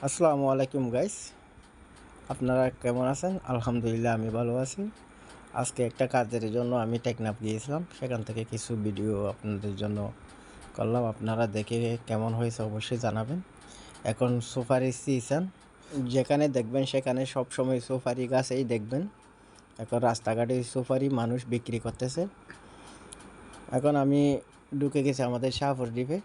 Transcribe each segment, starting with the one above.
আসসালামু আলাইকুম গাইস, আপনারা কেমন আছেন? আলহামদুলিল্লাহ আমি ভালো আছি। আজকে একটা কাজের জন্য আমি টেকনাফ গিয়েছিলাম, সেখান থেকে কিছু ভিডিও আপনাদের জন্য করলাম। আপনারা দেখে কেমন হয়েছে অবশ্যই জানাবেন। এখন সুপারি সিজন, যেখানে দেখবেন সেখানে সবসময় সুপারি গাছেই দেখবেন। এখন রাস্তাঘাটে সুপারি মানুষ বিক্রি করতেছে। এখন আমি ঢুকে গেছি আমাদের শাহপুর দ্বীপে।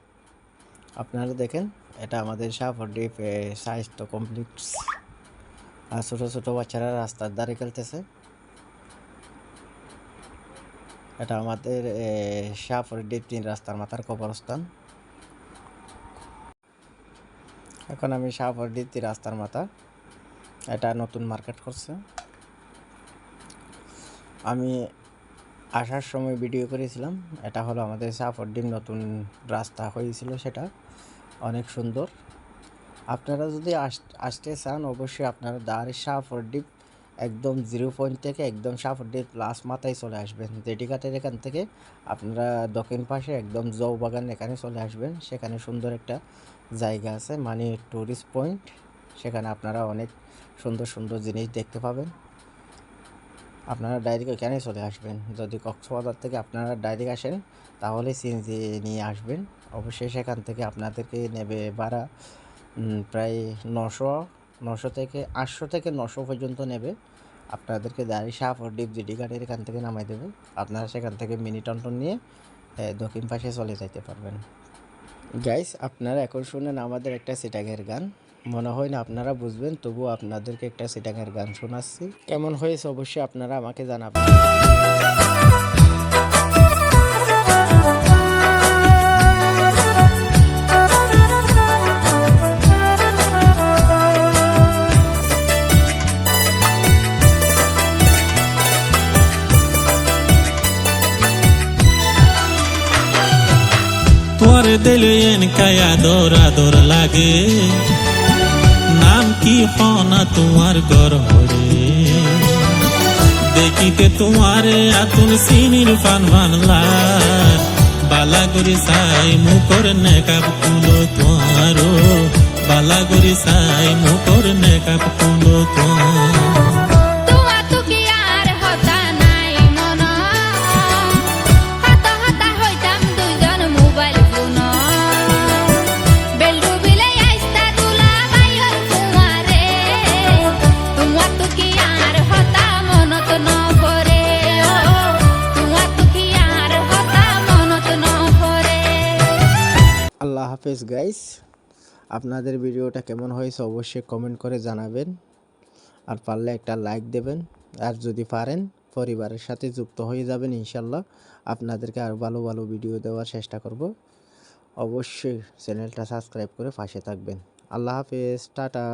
আপনারা দেখেন, এটা আমাদের শাহপুর দ্বীপ স্বাস্থ্য কমপ্লেক্স। আর ছোটো ছোটো বাচ্চারা রাস্তার ধারে খেলতেছে। এটা আমাদের শাহপুর দ্বীপ 3 রাস্তার মাথার কবরস্থান। এখন আমি শাহপুর দ্বীপ 3 রাস্তার মাথা, এটা নতুন মার্কেট করছে। আমি আসার সময় ভিডিও করেছিলাম। এটা হলো আমাদের শাহপুর দ্বীপ নতুন রাস্তা হয়েছিল, সেটা অনেক সুন্দর। আপনারা যদি আসতে চান অবশ্যই আপনারা শাহপুর দ্বীপ একদম 0 পয়েন্ট থেকে একদম শাহপুর দ্বীপ লাস্ট মাথায় চলে আসবেন। জেটিঘাটের এখান থেকে আপনারা দক্ষিণ পাশে একদম জৌবাগান এখানে চলে আসবেন। সেখানে সুন্দর একটা জায়গা আছে, মানে টুরিস্ট পয়েন্ট। সেখানে আপনারা অনেক সুন্দর সুন্দর জিনিস দেখতে পাবেন। আপনারা ডাইরেক্ট এখানে চলে আসবেন। যদি কক্সবাজার থেকে আপনারা ডাইরেক্ট আসেন তাহলে সিএনজি নিয়ে আসবেন। অবশ্যই সেখান থেকে আপনাদেরকে নেবে ভাড়া প্রায় 900 থেকে 800 থেকে 900 পর্যন্ত নেবে। আপনাদেরকে ডাইরেক্ট শাহপুর দ্বীপ জেটিঘাটের এখান থেকে নামাই দেবে। আপনারা সেখান থেকে মিনি টমটম নিয়ে দক্ষিণ পাশে চলে যেতে পারবেন। গাইস, আপনারা এখন শুনেন আমাদের একটা সিটাঙের গান। মনে হয় না আপনারা বুঝবেন, তবুও আপনাদেরকে একটা সিটাঙের গান শোনাচ্ছি। কেমন হয়েছে অবশ্যই আপনারা আমাকে জানাবেন। তোর দিলে এনকায় আদর আদর লাগে, নাম কি হনা তোমার গর্ভরে। দেখিতে তোমারে আতুল সিনির ফান বানলা, বালা করি সাই মুখর নেকাব তুলো তোমারো, বালা করি সাই মুখর নেকাব তুলো তোমার। আল্লাহ হাফেজ গাইস, আপনাদের ভিডিওটা কেমন হয়েছে অবশ্যই কমেন্ট করে জানাবেন। আর পারলে একটা লাইক দেবেন। আর যদি পারেন পরিবারের সাথে যুক্ত হয়ে যাবেন। ইনশাল্লাহ আপনাদেরকে আরও ভালো ভালো ভিডিও দেওয়ার চেষ্টা করব। অবশ্যই চ্যানেলটা সাবস্ক্রাইব করে পাশে থাকবেন। আল্লাহ হাফেজ, টাটা।